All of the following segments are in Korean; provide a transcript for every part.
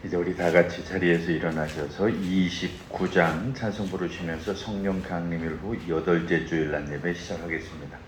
이제 우리 다 같이 자리에서 일어나셔서 29장 찬송 부르시면서 성령 강림일 후 8째 주일날 예배 시작하겠습니다.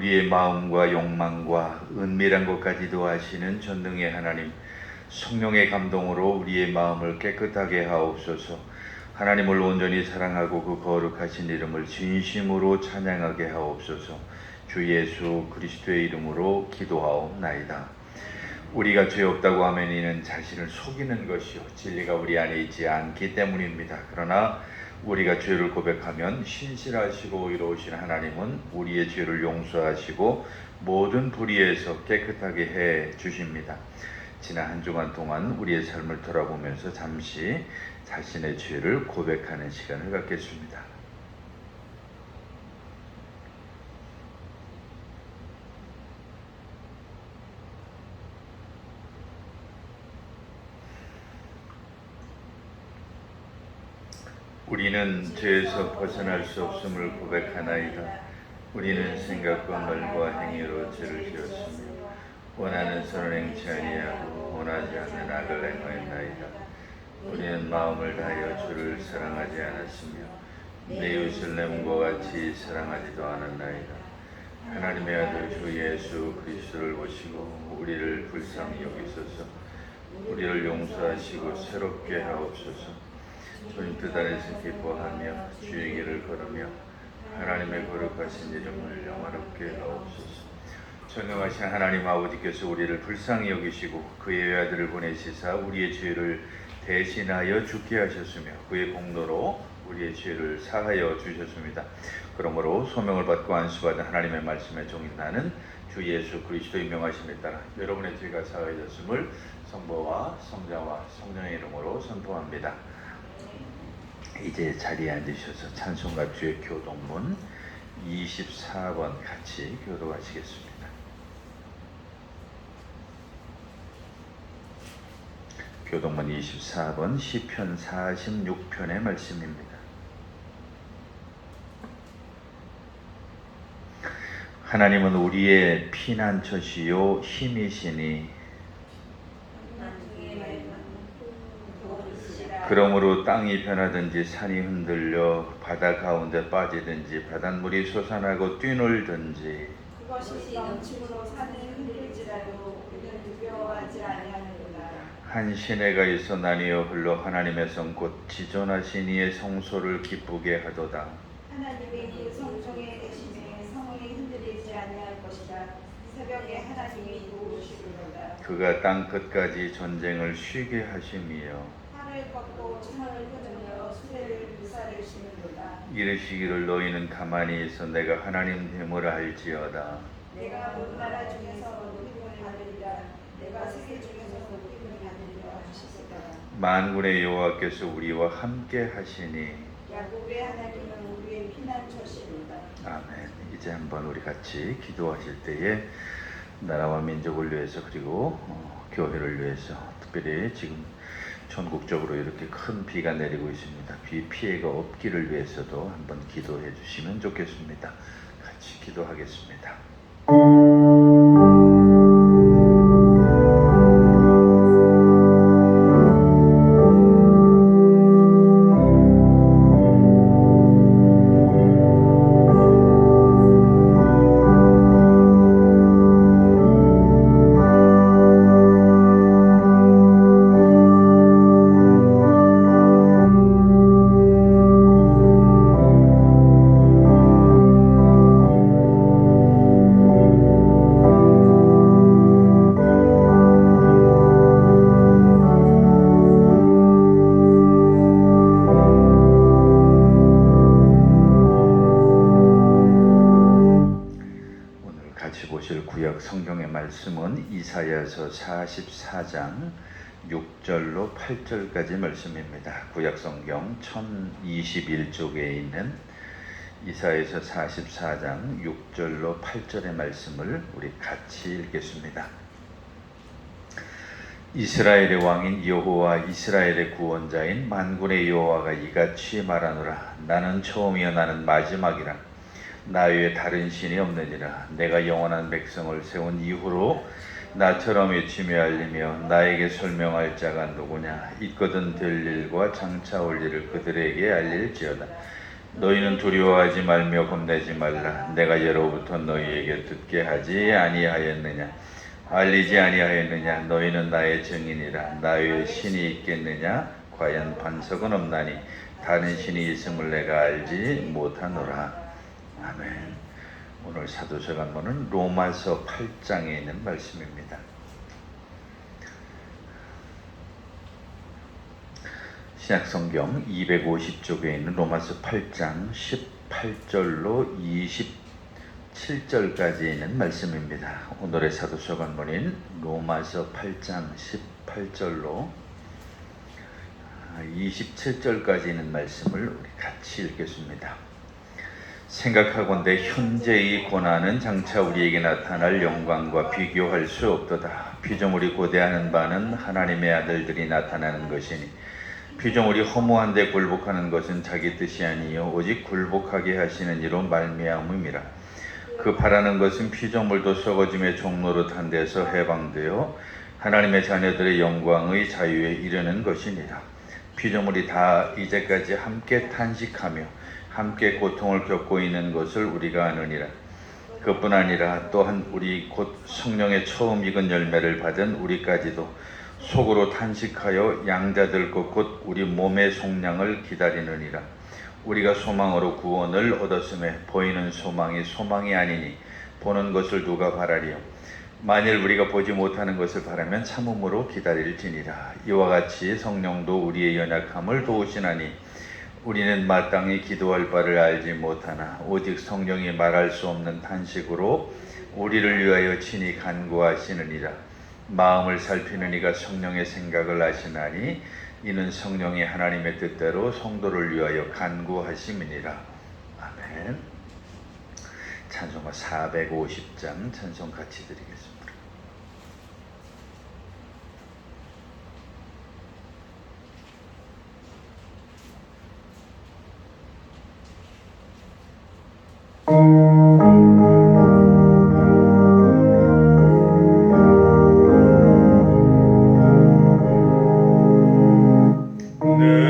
우리의 마음과 욕망과 은밀한 것까지도 아시는 전능의 하나님, 성령의 감동으로 우리의 마음을 깨끗하게 하옵소서. 하나님을 온전히 사랑하고 그 거룩하신 이름을 진심으로 찬양하게 하옵소서. 주 예수 그리스도의 이름으로 기도하옵나이다. 우리가 죄 없다고 하면 이는 자신을 속이는 것이요 진리가 우리 안에 있지 않기 때문입니다. 그러나 우리가 죄를 고백하면 신실하시고 의로우신 하나님은 우리의 죄를 용서하시고 모든 불의에서 깨끗하게 해 주십니다. 지난 한 주간 동안 우리의 삶을 돌아보면서 잠시 자신의 죄를 고백하는 시간을 갖겠습니다. 우리는 죄에서 벗어날 수 없음을 고백하나이다. 우리는 생각과 말과 행위로 죄를 지었으며 원하는 선을 행치 아니하고 원하지 않는 악을 행하였나이다. 우리는 마음을 다하여 주를 사랑하지 않았으며 내 이웃을 내 몸과 같이 사랑하지도 않았나이다. 하나님의 아들 주 예수 그리스도를 보시고 우리를 불쌍히 여기소서. 우리를 용서하시고 새롭게 하옵소서. 주님 뜻 안에서 기뻐하며 주의 길을 걸으며 하나님의 거룩하신 이름을 영화롭게 하옵소서. 전능하신 하나님 아버지께서 우리를 불쌍히 여기시고 그의 외아들을 보내시사 우리의 죄를 대신하여 죽게 하셨으며 그의 공로로 우리의 죄를 사하여 주셨습니다. 그러므로 소명을 받고 안수받은 하나님의 말씀에 종인 나는 주 예수 그리스도의 명하심에 따라 여러분의 죄가 사하여졌음을 성부와 성자와 성령의 이름으로 선포합니다. 이제 자리에 앉으셔서 찬송가 주의 교동문 24번 같이 교도하시겠습니다. 교동문 24번 시편 46편의 말씀입니다. 하나님은 우리의 피난처시요 힘이시니 그러므로 땅이 변하든지 산이 흔들려 바다 가운데 빠지든지 바닷물이 솟아나고 뛰놀든지 그것이 넘침으로 산을 흔들지라도 우리는 두려워하지 아니하는구나. 한 시내가 있어 나뉘어 흘러 하나님의 성 곧 지존하신 이의 성소를 기쁘게 하도다. 하나님의 그 성중에 계심에 성이 흔들리지 아니할 것이다. 새벽에 하나님이 도우시리로다. 그가 땅 끝까지 전쟁을 쉬게 하심이요 하늘 꺾고 창을 끊으며 수레를 불사르시는도다. 이르시기를 너희는 가만히 있어 내가 하나님 됨을 알지어다. 내가 온 나라 중에서 높임을 받으리라. 내가 세계 중에서 높임을 받으리라 하시도다. 만군의 여호와께서 우리와 함께 하시니 야곱의 하나님은 우리의 피난처시로다. 아멘. 이제 한번 우리 같이 기도하실 때에 나라와 민족을 위해서 그리고 교회를 위해서 특별히 지금 전국적으로 이렇게 큰 비가 내리고 있습니다. 비 피해가 없기를 위해서도 한번 기도해 주시면 좋겠습니다. 같이 기도하겠습니다. 구약 성경의 말씀은 이사야서 44장 6절로 8절까지 말씀입니다. 구약 성경 1021쪽에 있는 이사야서 44장 6절로 8절의 말씀을 우리 같이 읽겠습니다. 이스라엘의 왕인 여호와 이스라엘의 구원자인 만군의 여호와가 이같이 말하노라. 나는 처음이요 나는 마지막이라. 나 외에 다른 신이 없느니라. 내가 영원한 백성을 세운 이후로 나처럼 외치며 알리며 나에게 설명할 자가 누구냐. 있거든 될 일과 장차 올 일을 그들에게 알릴지어다. 너희는 두려워하지 말며 겁내지 말라. 내가 예로부터 너희에게 듣게 하지 아니하였느냐. 알리지 아니하였느냐. 너희는 나의 증인이라. 나 외에 신이 있겠느냐. 과연 반석은 없나니 다른 신이 있음을 내가 알지 못하노라. 아멘. 오늘 사도서관문은 로마서 8장에 있는 말씀입니다. 신약성경 250쪽에 있는 로마서 8장 18절로 27절까지 있는 말씀입니다. 오늘의 사도서관문인 로마서 8장 18절로 27절까지 있는 말씀을 우리 같이 읽겠습니다. 생각하건대 현재의 고난은 장차 우리에게 나타날 영광과 비교할 수 없도다. 피조물이 고대하는 바는 하나님의 아들들이 나타나는 것이니 피조물이 허무한데 굴복하는 것은 자기 뜻이 아니요 오직 굴복하게 하시는 이로 말미암음이라. 그 바라는 것은 피조물도 썩어짐의 종노릇한 데서 해방되어 하나님의 자녀들의 영광의 자유에 이르는 것이니라. 피조물이 다 이제까지 함께 탄식하며 함께 고통을 겪고 있는 것을 우리가 아느니라. 그뿐 아니라 또한 우리 곧 성령의 처음 익은 열매를 받은 우리까지도 속으로 탄식하여 양자들 것 곧 우리 몸의 속량을 기다리느니라. 우리가 소망으로 구원을 얻었음에 보이는 소망이 소망이 아니니 보는 것을 누가 바라리요. 만일 우리가 보지 못하는 것을 바라면 참음으로 기다릴지니라. 이와 같이 성령도 우리의 연약함을 도우시나니 우리는 마땅히 기도할 바를 알지 못하나 오직 성령이 말할 수 없는 탄식으로 우리를 위하여 친히 간구하시느니라. 마음을 살피는 이가 성령의 생각을 아시나니 이는 성령이 하나님의 뜻대로 성도를 위하여 간구하심이니라. 아멘. 찬송가 450장 찬송 같이 드리겠습니다. 내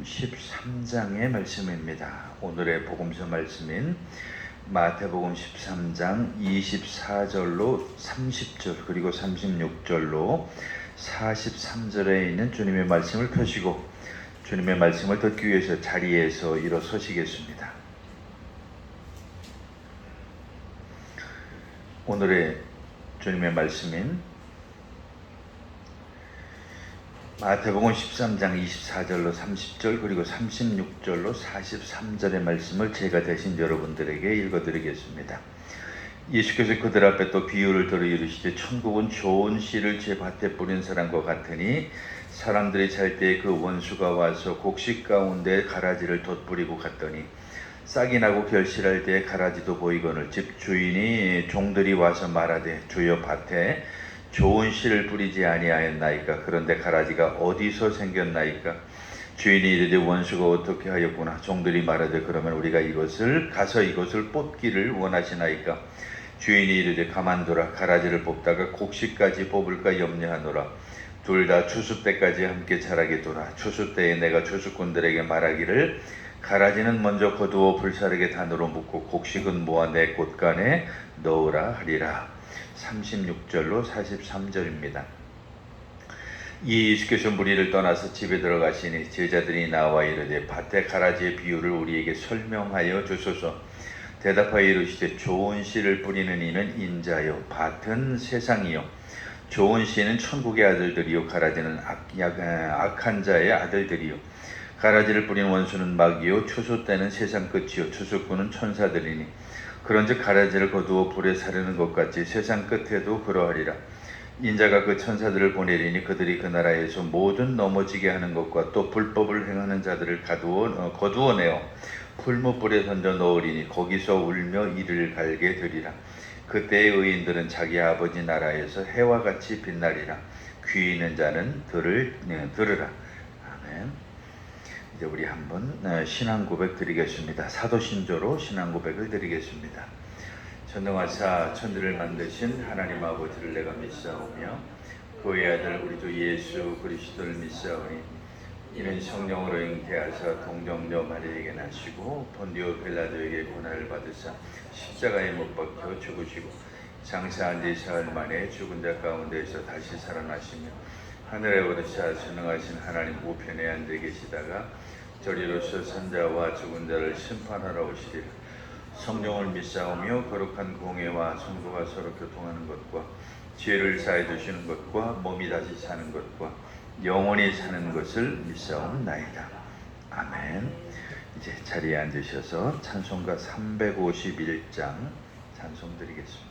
13장의 말씀입니다. 오늘의 복음서 말씀인 마태복음 13장 24절로 30절 그리고 36절로 43절에 있는 주님의 말씀을 펴시고 주님의 말씀을 듣기 위해서 자리에서 일어서시겠습니다. 오늘의 주님의 말씀인 마태복음 13장 24절로 30절 그리고 36절로 43절의 말씀을 제가 대신 여러분들에게 읽어드리겠습니다. 예수께서 그들 앞에 또 비유를 들어 이르시되 천국은 좋은 씨를 제 밭에 뿌린 사람과 같으니 사람들이 잘 때 그 원수가 와서 곡식 가운데 가라지를 덧뿌리고 갔더니 싹이 나고 결실할 때 가라지도 보이거늘 집 주인이 종들이 와서 말하되 주여 밭에 좋은 씨를 뿌리지 아니하였나이까? 그런데 가라지가 어디서 생겼나이까? 주인이 이르되 원수가 어떻게 하였구나. 종들이 말하되 그러면 우리가 가서 이것을 뽑기를 원하시나이까? 주인이 이르되 가만두라. 가라지를 뽑다가 곡식까지 뽑을까 염려하노라. 둘 다 추수 때까지 함께 자라게 두라. 추수 때에 내가 추수꾼들에게 말하기를 가라지는 먼저 거두어 불사르게 단으로 묶고 곡식은 모아 내 곳간에 넣으라 하리라. 36절로 43절입니다. 예수께서 무리를 떠나서 집에 들어가시니 제자들이 나와 이르되 밭의 가라지의 비유를 우리에게 설명하여 주소서. 대답하여 이르시되 좋은 씨를 뿌리는 이는 인자요 밭은 세상이요 좋은 씨는 천국의 아들들이요 가라지는 악한 자의 아들들이요 가라지를 뿌린 원수는 마귀요 추수 때는 세상 끝이요 추수꾼은 천사들이니 그런즉 가라지를 거두어 불에 사르는 것 같이 세상 끝에도 그러하리라. 인자가 그 천사들을 보내리니 그들이 그 나라에서 모든 넘어지게 하는 것과 또 불법을 행하는 자들을 거두어내어 풀무불에 던져 넣으리니 거기서 울며 이를 갈게 되리라. 그때의 의인들은 자기 아버지 나라에서 해와 같이 빛나리라. 귀 있는 자는 들으라. 아멘. 이제 우리 한번 신앙 고백 드리겠습니다. 사도신조로 신앙 고백을 드리겠습니다. 전능하사 천지를 만드신 하나님 아버지를 내가 믿사오며 그의 아들 우리 주 예수 그리스도를 믿사오니 이는 성령으로 잉태하사 동정녀 마리아에게 나시고 본디오 빌라도에게 고난을 받으사 십자가에 못 박혀 죽으시고 장사한 지 사흘 만에 죽은 자 가운데에서 다시 살아나시며 하늘에 오르사 전능하신 하나님 우편에 앉아 계시다가 저리로서 산자와 죽은 자를 심판하러 오시리라. 성령을 믿사오며 거룩한 공회와 성도가 서로 교통하는 것과 죄를 사해 주시는 것과 몸이 다시 사는 것과 영원히 사는 것을 믿사옵나이다. 아멘. 이제 자리에 앉으셔서 찬송가 351장 찬송 드리겠습니다.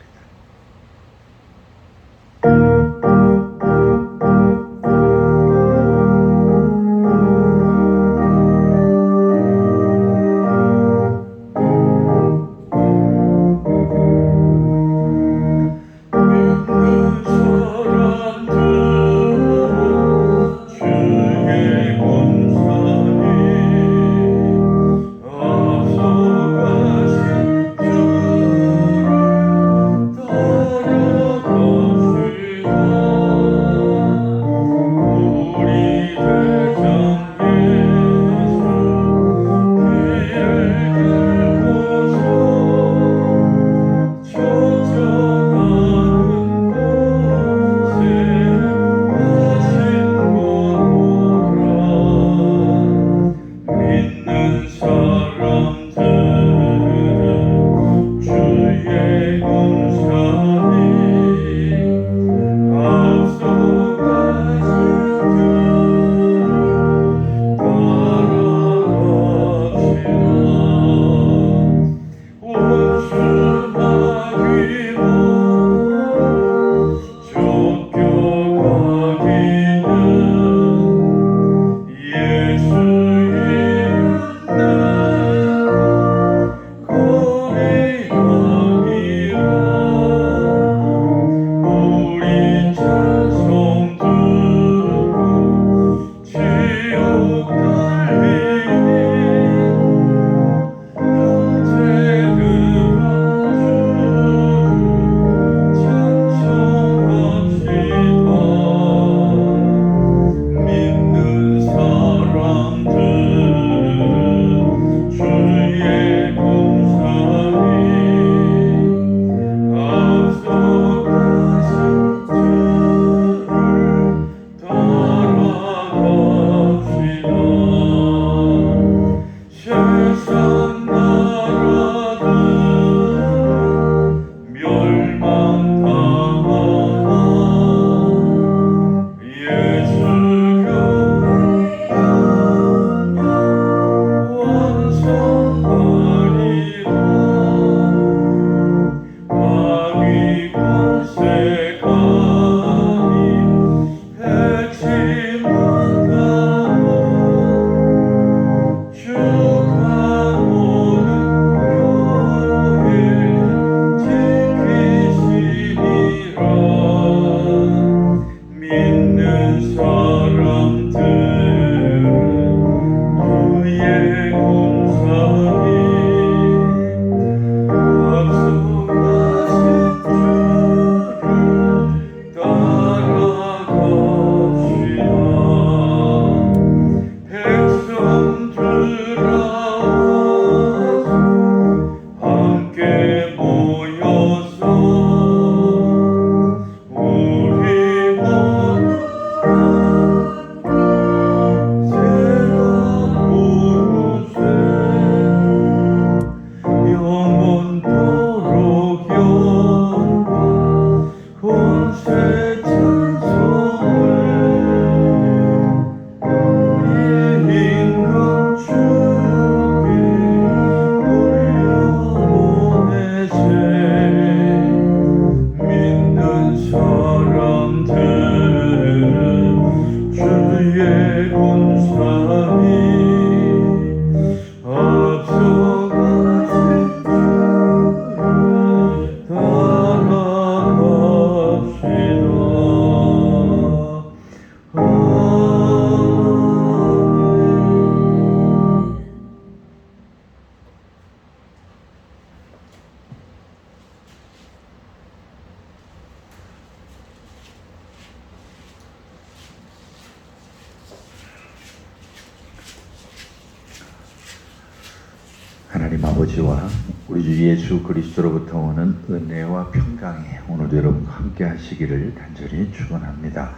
하나님 아버지와 우리 주 예수 그리스도로부터 오는 은혜와 평강이 오늘도 여러분과 함께 하시기를 간절히 축원합니다.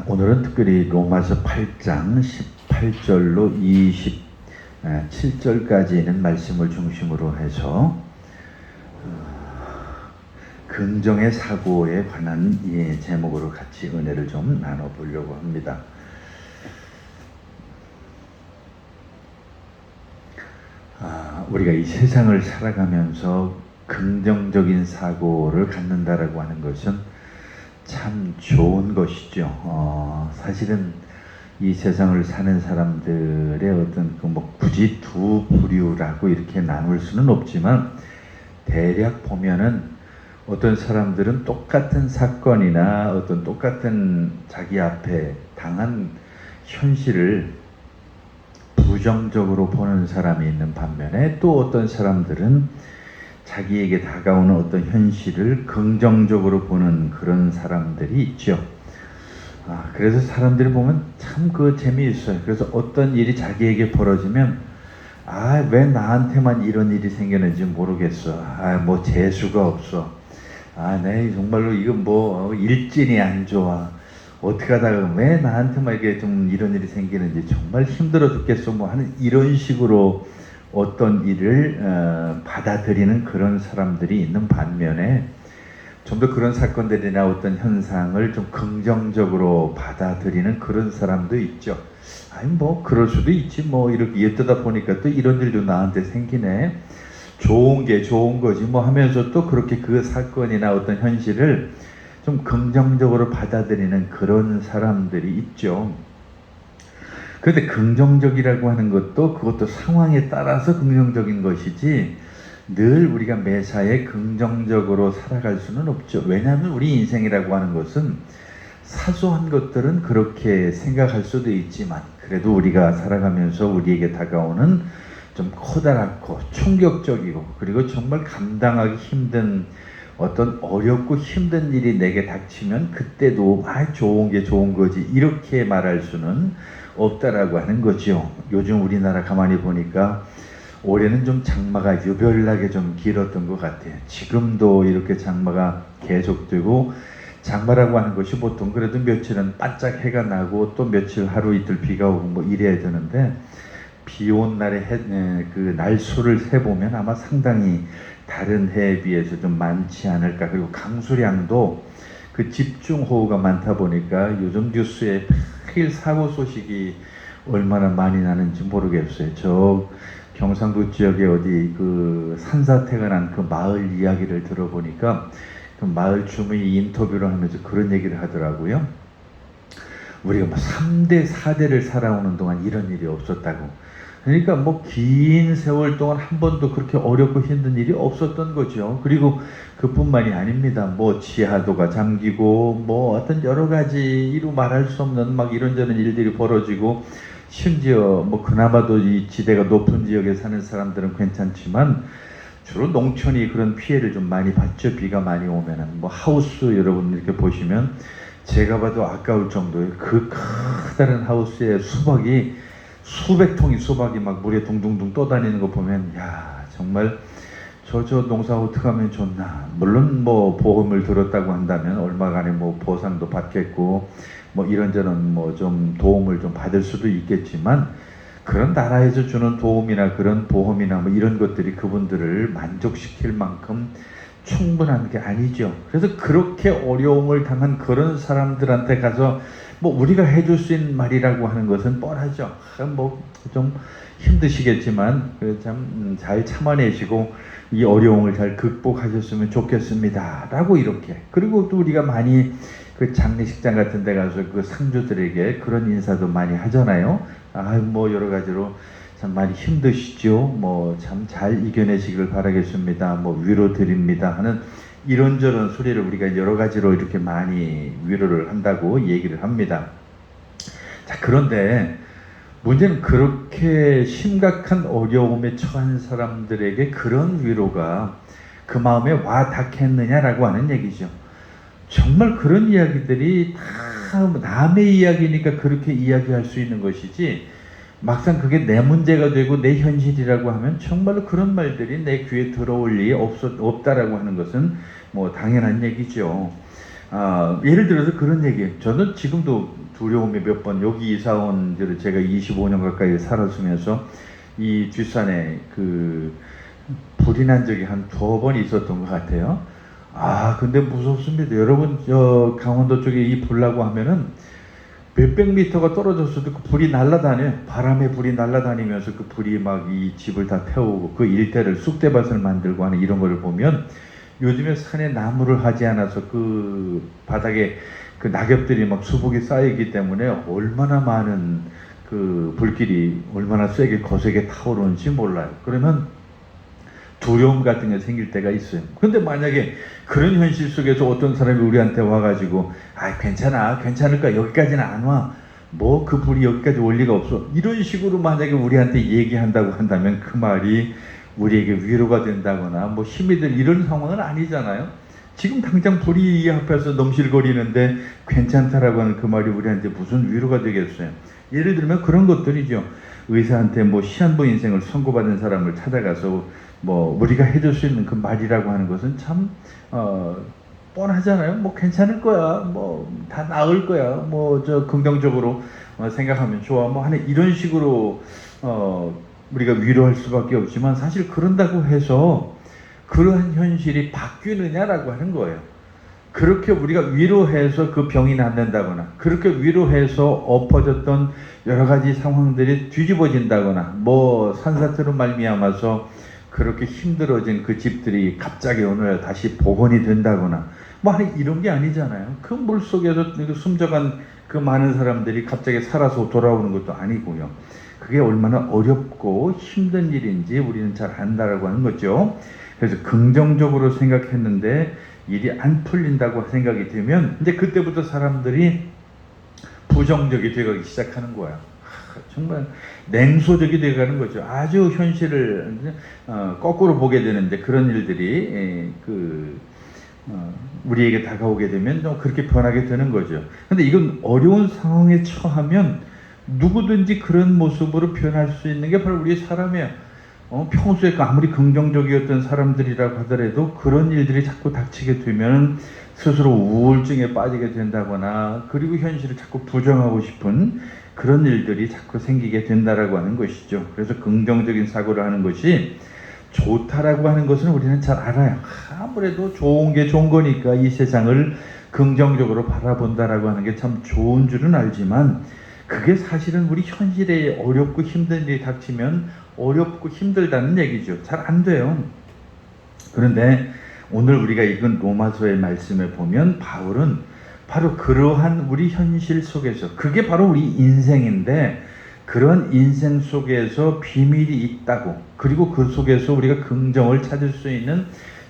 오늘은 특별히 로마서 8장 18절로 27절까지 있는 말씀을 중심으로 해서 긍정의 사고에 관한 이 제목으로 같이 은혜를 좀 나눠보려고 합니다. 우리가 이 세상을 살아가면서 긍정적인 사고를 갖는다라고 하는 것은 참 좋은 것이죠. 사실은 이 세상을 사는 사람들의 어떤 굳이 두 부류라고 이렇게 나눌 수는 없지만 대략 보면은 어떤 사람들은 똑같은 사건이나 어떤 똑같은 자기 앞에 당한 현실을 부정적으로 보는 사람이 있는 반면에 또 어떤 사람들은 자기에게 다가오는 어떤 현실을 긍정적으로 보는 그런 사람들이 있죠. 그래서 사람들이 보면 참 그 재미있어요. 그래서 어떤 일이 자기에게 벌어지면 왜 나한테만 이런 일이 생겼는지 모르겠어. 뭐 재수가 없어. 내 정말로 이거 뭐 일진이 안 좋아. 어떻게 하다가 왜 나한테만 이게 좀 이런 일이 생기는지 정말 힘들어 죽겠어 뭐 하는 이런 식으로 어떤 일을 받아들이는 그런 사람들이 있는 반면에 좀 더 그런 사건들이나 어떤 현상을 좀 긍정적으로 받아들이는 그런 사람도 있죠. 뭐 그럴 수도 있지 뭐 이렇게 엿드다 보니까 또 이런 일도 나한테 생기네. 좋은 게 좋은 거지 뭐 하면서 또 그렇게 그 사건이나 어떤 현실을 좀 긍정적으로 받아들이는 그런 사람들이 있죠. 그런데 긍정적이라고 하는 그것도 상황에 따라서 긍정적인 것이지 늘 우리가 매사에 긍정적으로 살아갈 수는 없죠. 왜냐하면 우리 인생이라고 하는 것은 사소한 것들은 그렇게 생각할 수도 있지만 그래도 우리가 살아가면서 우리에게 다가오는 좀 커다랗고 충격적이고 그리고 정말 감당하기 힘든 어떤 어렵고 힘든 일이 내게 닥치면 그때도 좋은 게 좋은 거지 이렇게 말할 수는 없다라고 하는 거죠. 요즘 우리나라 가만히 보니까 올해는 좀 장마가 유별나게 좀 길었던 것 같아요. 지금도 이렇게 장마가 계속되고, 장마라고 하는 것이 보통 그래도 며칠은 바짝 해가 나고 또 며칠 하루 이틀 비가 오고 뭐 이래야 되는데, 비 온 날의 그 날수를 세보면 아마 상당히 다른 해에 비해서 좀 많지 않을까. 그리고 강수량도 그 집중호우가 많다 보니까 요즘 뉴스에 매일 사고 소식이 얼마나 많이 나는지 모르겠어요. 저 경상도 지역에 어디 그 산사태가 난 그 마을 이야기를 들어보니까 그 마을 주민이 인터뷰를 하면서 그런 얘기를 하더라고요. 우리가 뭐 3대 4대를 살아오는 동안 이런 일이 없었다고. 그러니까 뭐 긴 세월 동안 한 번도 그렇게 어렵고 힘든 일이 없었던 거죠. 그리고 그뿐만이 아닙니다. 뭐 지하도가 잠기고 뭐 어떤 여러 가지 이루 말할 수 없는 막 이런저런 일들이 벌어지고, 심지어 뭐 그나마도 이 지대가 높은 지역에 사는 사람들은 괜찮지만 주로 농촌이 그런 피해를 좀 많이 받죠. 비가 많이 오면은 뭐 하우스 여러분 이렇게 보시면 제가 봐도 아까울 정도의 그 커다란 하우스에 수박이 수백 통의 수박이 막 물에 둥둥둥 떠다니는 거 보면 야 정말 저 농사 어떻게 하면 좋나. 물론 뭐 보험을 들었다고 한다면 얼마간의 뭐 보상도 받겠고 뭐 이런저런 뭐 좀 도움을 좀 받을 수도 있겠지만, 그런 나라에서 주는 도움이나 그런 보험이나 뭐 이런 것들이 그분들을 만족시킬 만큼 충분한 게 아니죠. 그래서 그렇게 어려움을 당한 그런 사람들한테 가서 뭐 우리가 해줄 수 있는 말이라고 하는 것은 뻔하죠. 뭐 좀 힘드시겠지만 참 잘 참아내시고 이 어려움을 잘 극복하셨으면 좋겠습니다 라고 이렇게. 그리고 또 우리가 많이 그 장례식장 같은 데 가서 그 상주들에게 그런 인사도 많이 하잖아요. 뭐 여러 가지로 참 많이 힘드시죠. 뭐 참 잘 이겨내시길 바라겠습니다. 뭐 위로 드립니다 하는 이런저런 소리를 우리가 여러 가지로 이렇게 많이 위로를 한다고 얘기를 합니다. 자, 그런데 문제는 그렇게 심각한 어려움에 처한 사람들에게 그런 위로가 그 마음에 와 닿겠느냐라고 하는 얘기죠. 정말 그런 이야기들이 다 남의 이야기니까 그렇게 이야기할 수 있는 것이지, 막상 그게 내 문제가 되고 내 현실이라고 하면 정말로 그런 말들이 내 귀에 들어올 일이 없다라고 하는 것은 뭐 당연한 얘기죠. 예를 들어서 그런 얘기, 저는 지금도 두려움이 몇 번, 여기 이사 온 제가 25년 가까이 살았으면서 이 뒷산에 그 불이 난 적이 한 2번 있었던 것 같아요. 근데 무섭습니다. 여러분, 저 강원도 쪽에 이 불 나고 하면은 몇백 미터가 떨어졌어도 그 불이 날아다녀요. 바람에 불이 날아다니면서 그 불이 막 이 집을 다 태우고 그 일대를 쑥대밭을 만들고 하는 이런 거를 보면, 요즘에 산에 나무를 하지 않아서 그 바닥에 그 낙엽들이 막 수북이 쌓이기 때문에 얼마나 많은 그 불길이 얼마나 세게 거세게 타오르는지 몰라요. 그러면 두려움 같은 게 생길 때가 있어요. 그런데 만약에 그런 현실 속에서 어떤 사람이 우리한테 와가지고 괜찮아, 괜찮을까, 여기까지는 안 와, 뭐 그 불이 여기까지 올 리가 없어, 이런 식으로 만약에 우리한테 얘기한다고 한다면 그 말이 우리에게 위로가 된다거나 뭐 힘이 될 이런 상황은 아니잖아요. 지금 당장 불이 이 앞에서 넘실거리는데 괜찮다라고 하는 그 말이 우리한테 무슨 위로가 되겠어요. 예를 들면 그런 것들이죠. 의사한테 뭐 시한부 인생을 선고받은 사람을 찾아가서 뭐 우리가 해줄 수 있는 그 말이라고 하는 것은 참 뻔하잖아요. 뭐 괜찮을 거야, 뭐 다 나을 거야, 뭐 저 긍정적으로 생각하면 좋아, 뭐 하는 이런 식으로 우리가 위로할 수밖에 없지만, 사실 그런다고 해서 그러한 현실이 바뀌느냐라고 하는 거예요. 그렇게 우리가 위로해서 그 병이 낫는다거나, 그렇게 위로해서 엎어졌던 여러 가지 상황들이 뒤집어진다거나, 뭐 산사태로 말미암아서 그렇게 힘들어진 그 집들이 갑자기 어느 날 다시 복원이 된다거나 뭐 이런 게 아니잖아요. 그 물속에서 숨져간 그 많은 사람들이 갑자기 살아서 돌아오는 것도 아니고요. 그게 얼마나 어렵고 힘든 일인지 우리는 잘 안다라고 하는 거죠. 그래서 긍정적으로 생각했는데 일이 안 풀린다고 생각이 되면 이제 그때부터 사람들이 부정적이 되기 시작하는 거야. 정말 냉소적이 되어가는 거죠. 아주 현실을 거꾸로 보게 되는데, 그런 일들이 우리에게 다가오게 되면 좀 그렇게 변하게 되는 거죠. 근데 이건 어려운 상황에 처하면 누구든지 그런 모습으로 변할 수 있는 게 바로 우리 사람이에요. 평소에 아무리 긍정적이었던 사람들이라고 하더라도 그런 일들이 자꾸 닥치게 되면 스스로 우울증에 빠지게 된다거나, 그리고 현실을 자꾸 부정하고 싶은 그런 일들이 자꾸 생기게 된다라고 하는 것이죠. 그래서 긍정적인 사고를 하는 것이 좋다라고 하는 것은 우리는 잘 알아요. 아무래도 좋은 게 좋은 거니까 이 세상을 긍정적으로 바라본다라고 하는 게 참 좋은 줄은 알지만, 그게 사실은 우리 현실에 어렵고 힘든 일이 닥치면 어렵고 힘들다는 얘기죠. 잘 안 돼요. 그런데 오늘 우리가 읽은 로마서의 말씀을 보면 바울은 바로 그러한 우리 현실 속에서, 그게 바로 우리 인생인데, 그런 인생 속에서 비밀이 있다고, 그리고 그 속에서 우리가 긍정을 찾을 수 있는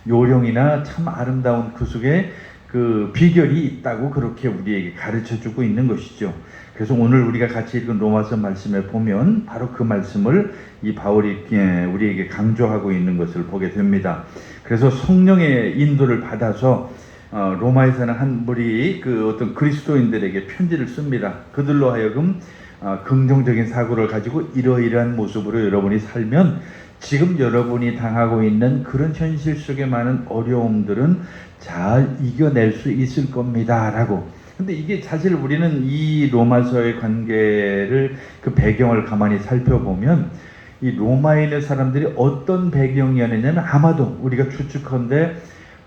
요령이나 참 아름다운 그 속에 그 비결이 있다고 그렇게 우리에게 가르쳐주고 있는 것이죠. 그래서 오늘 우리가 같이 읽은 로마서 말씀에 보면 바로 그 말씀을 이 바울이 우리에게 강조하고 있는 것을 보게 됩니다. 그래서 성령의 인도를 받아서 로마에서는 한 무리 그 어떤 그리스도인들에게 편지를 씁니다. 그들로 하여금 긍정적인 사고를 가지고 이러이러한 모습으로 여러분이 살면 지금 여러분이 당하고 있는 그런 현실 속에 많은 어려움들은 잘 이겨낼 수 있을 겁니다 라고. 근데 이게 사실 우리는 이 로마서의 관계를, 그 배경을 가만히 살펴보면 이 로마에 있는 사람들이 어떤 배경이었냐면 아마도 우리가 추측컨대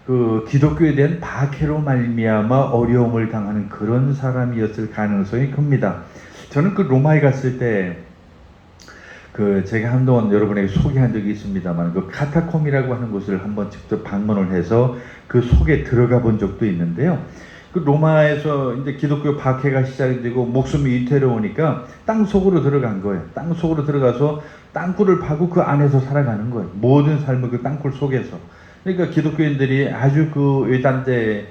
그 기독교에 대한 박해로 말미암아 어려움을 당하는 그런 사람이었을 가능성이 큽니다. 저는 그 로마에 갔을 때 그 제가 한동안 여러분에게 소개한 적이 있습니다만, 그 카타콤이라고 하는 곳을 한번 직접 방문을 해서 그 속에 들어가 본 적도 있는데요. 그 로마에서 이제 기독교 박해가 시작되고 목숨이 위태로우니까 땅 속으로 들어간 거예요. 땅 속으로 들어가서 땅굴을 파고 그 안에서 살아가는 거예요. 모든 삶을 그 땅굴 속에서. 그러니까 기독교인들이 아주 그 외딴데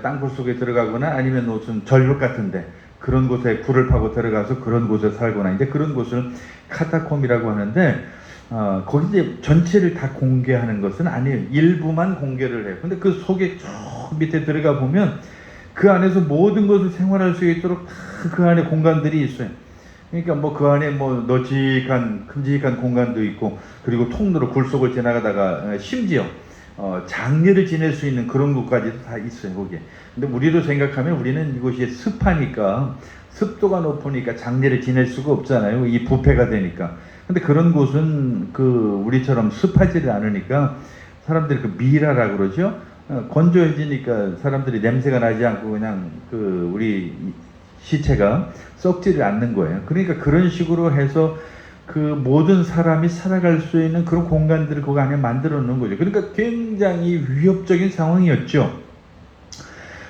땅굴 속에 들어가거나 아니면 무슨 절벽 같은데 그런 곳에 굴을 파고 들어가서 그런 곳에 살거나, 이제 그런 곳을 카타콤이라고 하는데, 거기 이제 전체를 다 공개하는 것은 아니에요. 일부만 공개를 해요. 근데 그 속에 저 밑에 들어가 보면 그 안에서 모든 것을 생활할 수 있도록 다 그 안에 공간들이 있어요. 그러니까 뭐 그 안에 뭐 너직한 큼직한 공간도 있고, 그리고 통로로 굴 속을 지나가다가 심지어 장례를 지낼 수 있는 그런 곳까지도 다 있어요, 거기에. 근데 우리로 생각하면 우리는 이곳이 습하니까, 습도가 높으니까 장례를 지낼 수가 없잖아요. 이 부패가 되니까. 근데 그런 곳은 그 우리처럼 습하지를 않으니까 사람들이 그 미라라고 그러죠. 건조해지니까 사람들이 냄새가 나지 않고 그냥 그 우리 시체가 썩지를 않는 거예요. 그러니까 그런 식으로 해서 그 모든 사람이 살아갈 수 있는 그런 공간들을 그 안에 만들어 놓은 거죠. 그러니까 굉장히 위협적인 상황이었죠.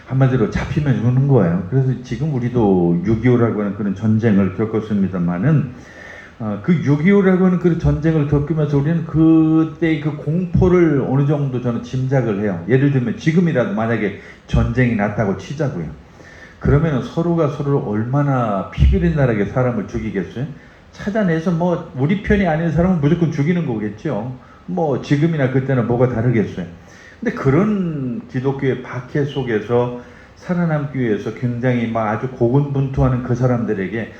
한마디로 잡히면 죽는 거예요. 그래서 지금 우리도 6.25라고 하는 그런 전쟁을 겪었습니다만은, 그 6.25라고 하는 그런 전쟁을 겪으면서 우리는 그때의 그 공포를 어느 정도 저는 짐작을 해요. 예를 들면 지금이라도 만약에 전쟁이 났다고 치자고요. 그러면 서로가 서로를 얼마나 피비린나하게 사람을 죽이겠어요? 찾아내서 뭐 우리 편이 아닌 사람은 무조건 죽이는 거겠죠. 뭐 지금이나 그때는 뭐가 다르겠어요. 근데 그런 기독교의 박해 속에서 살아남기 위해서 굉장히 막 아주 고군분투하는 그 사람들에게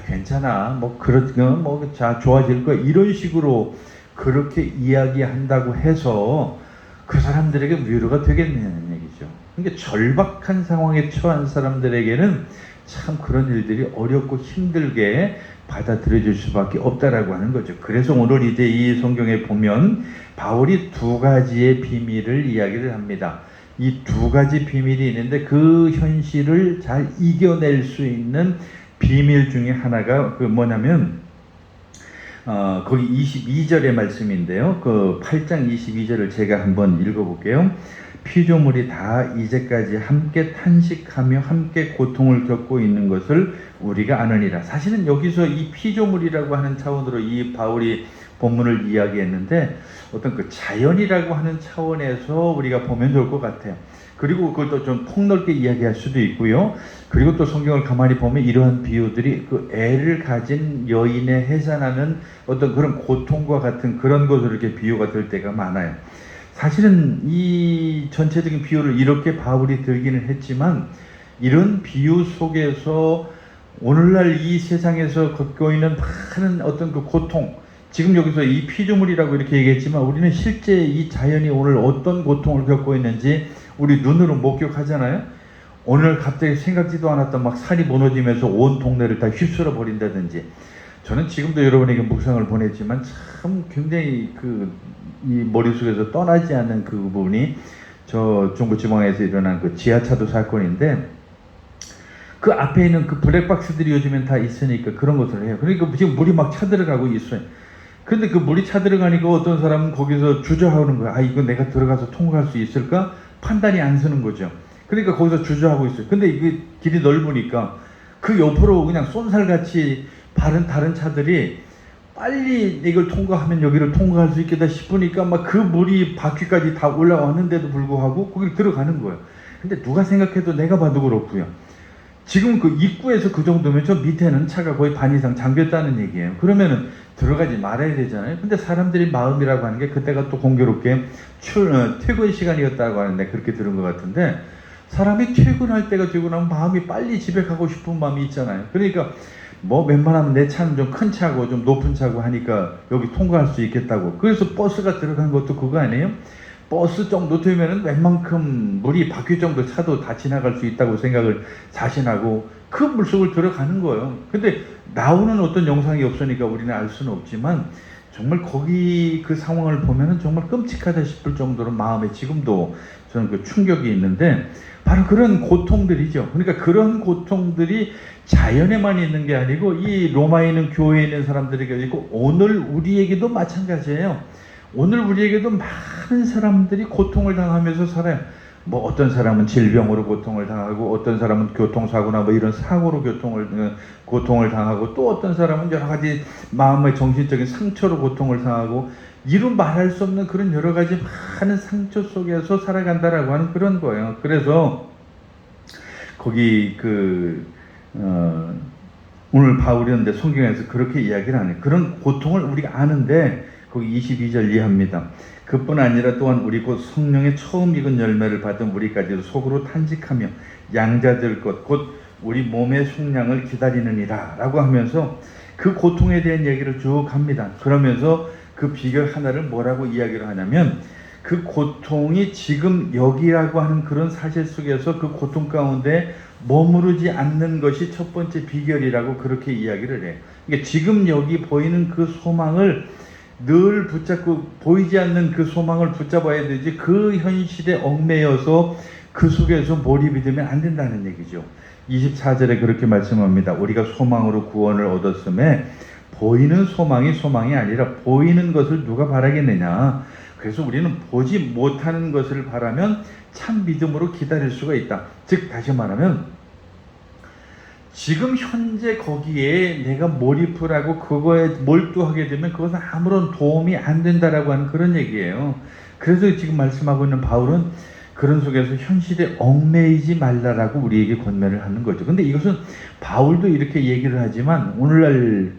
괜찮아, 뭐 그런 뭐 자 좋아질 거야, 이런 식으로 그렇게 이야기한다고 해서 그 사람들에게 위로가 되겠냐는 얘기죠. 그러니까 절박한 상황에 처한 사람들에게는 참 그런 일들이 어렵고 힘들게 받아들여질 수밖에 없다라고 하는 거죠. 그래서 오늘 이제 이 성경에 보면 바울이 두 가지의 비밀을 이야기를 합니다. 이 두 가지 비밀이 있는데 그 현실을 잘 이겨낼 수 있는 비밀 중에 하나가 그 뭐냐면 거기 22절의 말씀인데요. 그 8장 22절을 제가 한번 읽어볼게요. 피조물이 다 이제까지 함께 탄식하며 함께 고통을 겪고 있는 것을 우리가 아느니라. 사실은 여기서 이 피조물이라고 하는 차원으로 이 바울이 본문을 이야기했는데 어떤 그 자연이라고 하는 차원에서 우리가 보면 좋을 것 같아요. 그리고 그것도 좀 폭넓게 이야기할 수도 있고요. 그리고 또 성경을 가만히 보면 이러한 비유들이 그 애를 가진 여인의 해산하는 어떤 그런 고통과 같은 그런 것으로 이렇게 비유가 될 때가 많아요. 사실은 이 전체적인 비유를 이렇게 바울이 들기는 했지만 이런 비유 속에서 오늘날 이 세상에서 겪고 있는 많은 어떤 그 고통, 지금 여기서 이 피조물이라고 이렇게 얘기했지만 우리는 실제 이 자연이 오늘 어떤 고통을 겪고 있는지 우리 눈으로 목격하잖아요. 오늘 갑자기 생각지도 않았던 막 산이 무너지면서 온 동네를 다 휩쓸어 버린다든지. 저는 지금도 여러분에게 묵상을 보냈지만 참 굉장히 이 머릿속에서 떠나지 않는 그 부분이 저 중부지방에서 일어난 그 지하차도 사건인데, 그 앞에 있는 그 블랙박스들이 요즘엔 다 있으니까 그런 것을 해요. 그러니까 지금 물이 막 차들어가고 있어요. 근데 그 물이 차들어가니까 어떤 사람은 거기서 주저하는 거야. 아, 이거 내가 들어가서 통과할 수 있을까? 판단이 안 서는 거죠. 그러니까 거기서 주저하고 있어요. 근데 이게 길이 넓으니까 그 옆으로 그냥 쏜살같이 다른 차들이 빨리 이걸 통과하면 여기를 통과할 수 있겠다 싶으니까 막 그 물이 바퀴까지 다 올라왔는데도 불구하고 거기를 들어가는 거예요. 근데 누가 생각해도 내가 봐도 그렇고요. 지금 그 입구에서 그 정도면 저 밑에는 차가 거의 반 이상 잠겼다는 얘기예요. 그러면은 들어가지 말아야 되잖아요. 근데 사람들이 마음이라고 하는 게 그때가 또 공교롭게 퇴근 시간이었다고 하는데 그렇게 들은 것 같은데, 사람이 퇴근할 때가 되고 나면 마음이 빨리 집에 가고 싶은 마음이 있잖아요. 그러니까 뭐 웬만하면 내 차는 좀 큰 차고 좀 높은 차고 하니까 여기 통과할 수 있겠다고. 그래서 버스가 들어간 것도 그거 아니에요? 버스 정도 되면은 웬만큼 물이 바퀴 정도 차도 다 지나갈 수 있다고 생각을 자신하고 그 물속을 들어가는 거예요. 근데 나오는 어떤 영상이 없으니까 우리는 알 수는 없지만 정말 거기 그 상황을 보면은 정말 끔찍하다 싶을 정도로 마음에 지금도 저는 그 충격이 있는데, 바로 그런 고통들이죠. 그러니까 그런 고통들이 자연에만 있는 게 아니고 이 로마에 있는 교회에 있는 사람들에게 있고 오늘 우리에게도 마찬가지예요. 오늘 우리에게도 많은 사람들이 고통을 당하면서 살아요. 뭐 어떤 사람은 질병으로 고통을 당하고, 어떤 사람은 교통사고나 뭐 이런 사고로 고통을 당하고, 또 어떤 사람은 여러 가지 마음의 정신적인 상처로 고통을 당하고, 이루 말할 수 없는 그런 여러 가지 많은 상처 속에서 살아간다라고 하는 그런 거예요. 그래서 거기 오늘 바울이었는데 성경에서 그렇게 이야기를 하네. 그런 고통을 우리가 아는데 거기 22절 이해합니다. 그뿐 아니라 또한 우리 곧 성령의 처음 익은 열매를 받은 우리까지도 속으로 탄식하며 양자될 것 곧 우리 몸의 속량을 기다리느니라 라고 하면서 그 고통에 대한 얘기를 쭉 합니다. 그러면서 그 비결 하나를 뭐라고 이야기를 하냐면, 그 고통이 지금 여기라고 하는 그런 사실 속에서 그 고통 가운데 머무르지 않는 것이 첫 번째 비결이라고 그렇게 이야기를 해요. 그러니까 지금 여기 보이는 그 소망을 늘 붙잡고, 보이지 않는 그 소망을 붙잡아야 되지 그 현실에 얽매여서 그 속에서 몰입이 되면 안 된다는 얘기죠. 24절에 그렇게 말씀합니다. 우리가 소망으로 구원을 얻었음에 보이는 소망이 아니라 보이는 것을 누가 바라겠느냐. 그래서 우리는 보지 못하는 것을 바라면 참 믿음으로 기다릴 수가 있다. 즉 다시 말하면 지금 현재 거기에 내가 몰입을 하고 그거에 몰두하게 되면 그것은 아무런 도움이 안 된다라고 하는 그런 얘기예요. 그래서 지금 말씀하고 있는 바울은 그런 속에서 현실에 얽매이지 말라라고 우리에게 권면을 하는 거죠. 근데 이것은 바울도 이렇게 얘기를 하지만 오늘날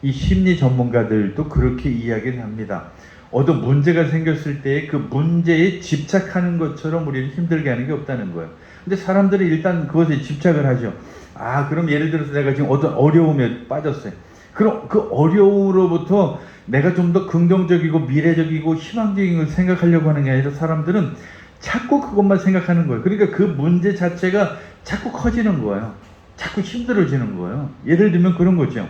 이 심리 전문가들도 그렇게 이야기를 합니다. 어떤 문제가 생겼을 때 그 문제에 집착하는 것처럼 우리를 힘들게 하는 게 없다는 거예요. 근데 사람들이 일단 그것에 집착을 하죠. 아, 그럼 예를 들어서 내가 지금 어떤 어려움에 빠졌어요. 그럼 그 어려움으로부터 내가 좀 더 긍정적이고 미래적이고 희망적인 걸 생각하려고 하는 게 아니라 사람들은 자꾸 그것만 생각하는 거예요. 그러니까 그 문제 자체가 자꾸 커지는 거예요. 자꾸 힘들어지는 거예요. 예를 들면 그런 거죠.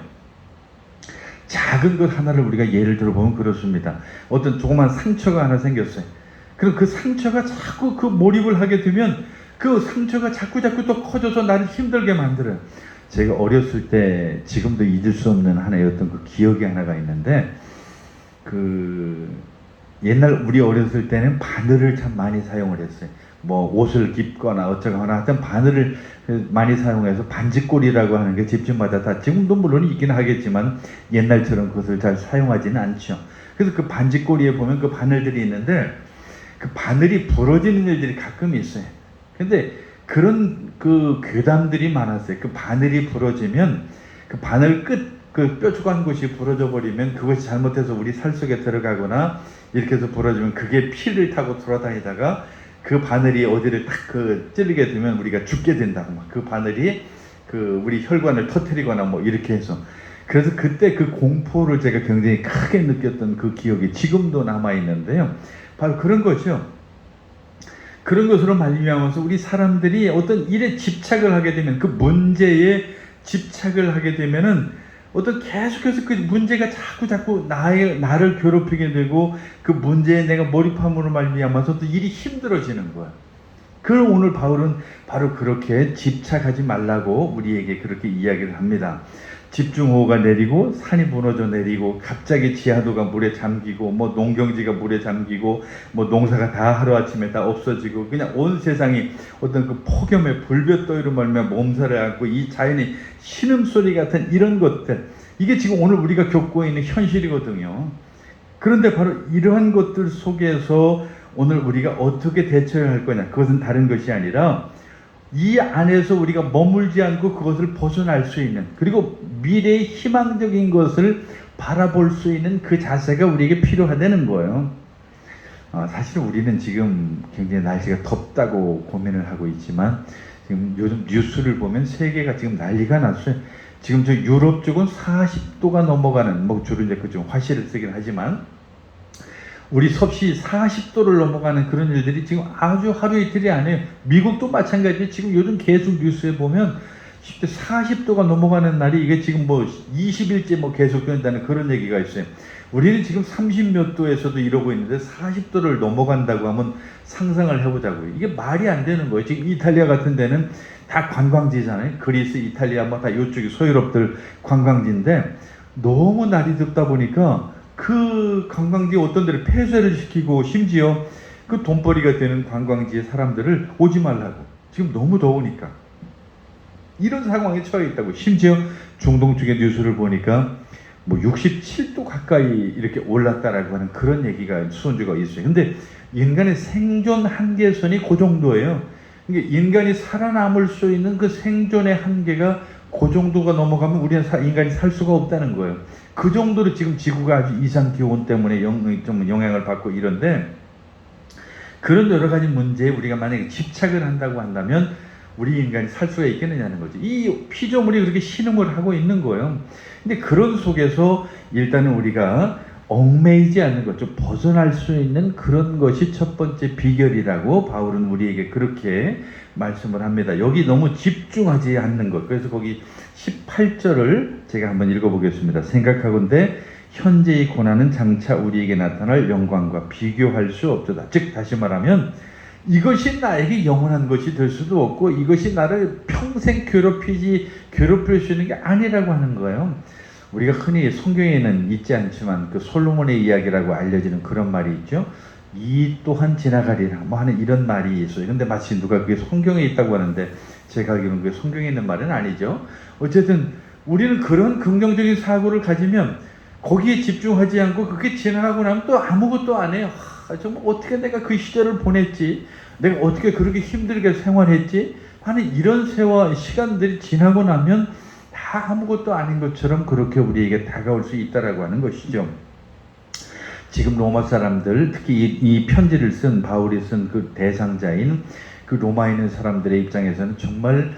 작은 것 하나를 우리가 예를 들어보면 그렇습니다. 어떤 조그만 상처가 하나 생겼어요. 그럼 그 상처가 자꾸 그 몰입을 하게 되면 그 상처가 자꾸 또 커져서 나를 힘들게 만들어요. 제가 어렸을 때 지금도 잊을 수 없는 하나의 어떤 그 기억이 하나가 있는데, 옛날 우리 어렸을 때는 바늘을 참 많이 사용을 했어요. 뭐 옷을 깁거나 어쩌거나 하여튼 바늘을 많이 사용해서 반지꼬리라고 하는 게 집집마다 다, 지금도 물론 있긴 하겠지만 옛날처럼 그것을 잘 사용하지는 않죠. 그래서 그 반지꼬리에 보면 그 바늘들이 있는데 그 바늘이 부러지는 일들이 가끔 있어요. 근데 그런 그 괴담들이 많았어요. 그 바늘이 부러지면 그 바늘 끝 그 뾰족한 곳이 부러져 버리면 그것이 잘못해서 우리 살 속에 들어가거나 이렇게 해서 부러지면 그게 피를 타고 돌아다니다가 그 바늘이 어디를 딱 그 찔리게 되면 우리가 죽게 된다고, 막 그 바늘이 그 우리 혈관을 터뜨리거나 뭐 이렇게 해서. 그래서 그때 그 공포를 제가 굉장히 크게 느꼈던 그 기억이 지금도 남아 있는데요. 바로 그런 거죠. 그런 것으로 말미암아서 우리 사람들이 어떤 일에 집착을 하게 되면, 그 문제에 집착을 하게 되면은 어떤 계속해서 그 문제가 자꾸 나를 괴롭히게 되고, 그 문제에 내가 몰입함으로 말미암아서 또 일이 힘들어지는 거야. 그럼 오늘 바울은 바로 그렇게 집착하지 말라고 우리에게 그렇게 이야기를 합니다. 집중호우가 내리고 산이 무너져 내리고 갑자기 지하도가 물에 잠기고 뭐 농경지가 물에 잠기고 뭐 농사가 다 하루아침에 다 없어지고 그냥 온 세상이 어떤 그 폭염의 불볕더위로 말미암아 몸살을 앓고 이 자연의 신음소리 같은 이런 것들, 이게 지금 오늘 우리가 겪고 있는 현실이거든요. 그런데 바로 이러한 것들 속에서 오늘 우리가 어떻게 대처해야 할 거냐, 그것은 다른 것이 아니라 이 안에서 우리가 머물지 않고 그것을 벗어날 수 있는, 그리고 미래의 희망적인 것을 바라볼 수 있는 그 자세가 우리에게 필요하다는 거예요. 사실 우리는 지금 굉장히 날씨가 덥다고 고민을 하고 있지만 지금 요즘 뉴스를 보면 세계가 지금 난리가 났어요. 지금 저 유럽 쪽은 40도가 넘어가는, 뭐 주로 이제 그좀 화실을 쓰긴 하지만 우리 섭씨 40도를 넘어가는 그런 일들이 지금 아주 하루 이틀이 아니에요. 미국도 마찬가지예요. 지금 요즘 계속 뉴스에 보면 40도가 넘어가는 날이 이게 지금 뭐 20일째 뭐 계속 된다는 그런 얘기가 있어요. 우리는 지금 30몇 도에서도 이러고 있는데 40도를 넘어간다고 하면 상상을 해보자고요. 이게 말이 안 되는 거예요. 지금 이탈리아 같은 데는 다 관광지잖아요. 그리스, 이탈리아 뭐 다 이쪽이 소유럽들 관광지인데 너무 날이 덥다 보니까 그 관광지 어떤 데를 폐쇄를 시키고 심지어 그 돈벌이가 되는 관광지의 사람들을 오지 말라고, 지금 너무 더우니까 이런 상황에 처해 있다고. 심지어 중동 쪽의 뉴스를 보니까 뭐 67도 가까이 이렇게 올랐다라고 하는 그런 얘기가 수온주가 있어요. 근데 인간의 생존 한계선이 그 정도예요. 그러니까 인간이 살아남을 수 있는 그 생존의 한계가 그 정도가 넘어가면 우리는 인간이 살 수가 없다는 거예요. 그 정도로 지금 지구가 아주 이상 기온 때문에 좀 영향을 받고 이런데, 그런 여러 가지 문제에 우리가 만약에 집착을 한다고 한다면 우리 인간이 살 수가 있겠느냐는 거죠. 이 피조물이 그렇게 신음을 하고 있는 거예요. 근데 그런 속에서 일단은 우리가 얽매이지 않는 것, 좀 벗어날 수 있는 그런 것이 첫 번째 비결이라고 바울은 우리에게 그렇게 말씀을 합니다. 여기 너무 집중하지 않는 것. 그래서 거기 18절을 제가 한번 읽어보겠습니다. 생각하건대 현재의 고난은 장차 우리에게 나타날 영광과 비교할 수 없도다. 즉 다시 말하면 이것이 나에게 영원한 것이 될 수도 없고 이것이 나를 평생 괴롭힐 수 있는 게 아니라고 하는 거예요. 우리가 흔히 성경에는 있지 않지만 그 솔로몬의 이야기라고 알려지는 그런 말이 있죠. 이 또한 지나가리라 뭐 하는 이런 말이 있어요. 근데 마치 누가 그게 성경에 있다고 하는데 제가 알기로는 그게 성경에 있는 말은 아니죠. 어쨌든 우리는 그런 긍정적인 사고를 가지면 거기에 집중하지 않고 그게 지나가고 나면 또 아무것도 안 해요. 정말 어떻게 내가 그 시절을 보냈지, 내가 어떻게 그렇게 힘들게 생활했지 하는 이런 시간들이 지나고 나면 다 아무것도 아닌 것처럼 그렇게 우리에게 다가올 수 있다라고 하는 것이죠. 지금 로마 사람들, 특히 이 편지를 쓴 바울이 쓴 그 대상자인 그 로마에 있는 사람들의 입장에서는 정말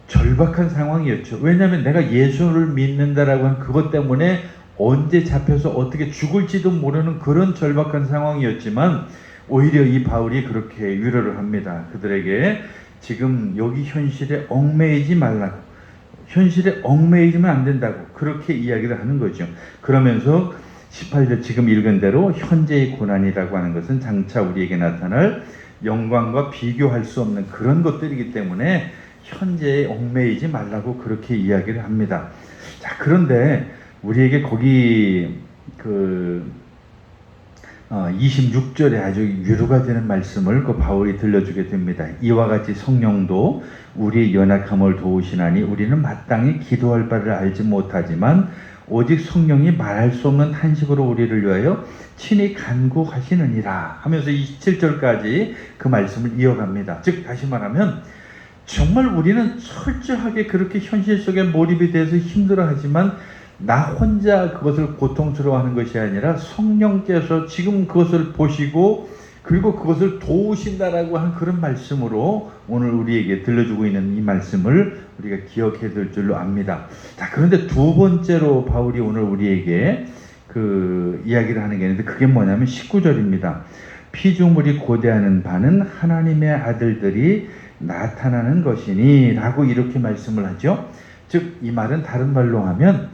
절박한 상황이었죠. 왜냐하면 내가 예수를 믿는다라고 한 그것 때문에 언제 잡혀서 어떻게 죽을지도 모르는 그런 절박한 상황이었지만 오히려 이 바울이 그렇게 위로를 합니다. 그들에게 지금 여기 현실에 얽매이지 말라고, 현실에 얽매이지면 안 된다고 그렇게 이야기를 하는 거죠. 그러면서 18절 지금 읽은 대로 현재의 고난이라고 하는 것은 장차 우리에게 나타날 영광과 비교할 수 없는 그런 것들이기 때문에 현재에 얽매이지 말라고 그렇게 이야기를 합니다. 자, 그런데 우리에게 거기 26절에 아주 위로가 되는 말씀을 그 바울이 들려주게 됩니다. 이와 같이 성령도 우리의 연약함을 도우시나니 우리는 마땅히 기도할 바를 알지 못하지만 오직 성령이 말할 수 없는 탄식으로 우리를 위하여 친히 간구하시느니라 하면서 27절까지 그 말씀을 이어갑니다. 즉 다시 말하면 정말 우리는 철저하게 그렇게 현실 속에 몰입이 돼서 힘들어하지만 나 혼자 그것을 고통스러워하는 것이 아니라 성령께서 지금 그것을 보시고 그리고 그것을 도우신다라고 하는 그런 말씀으로 오늘 우리에게 들려주고 있는 이 말씀을 우리가 기억해야 될 줄로 압니다. 자, 그런데 두 번째로 바울이 오늘 우리에게 그 이야기를 하는 게 있는데 그게 뭐냐면 19절입니다. 피조물이 고대하는 바는 하나님의 아들들이 나타나는 것이니 라고 이렇게 말씀을 하죠. 즉 이 말은 다른 말로 하면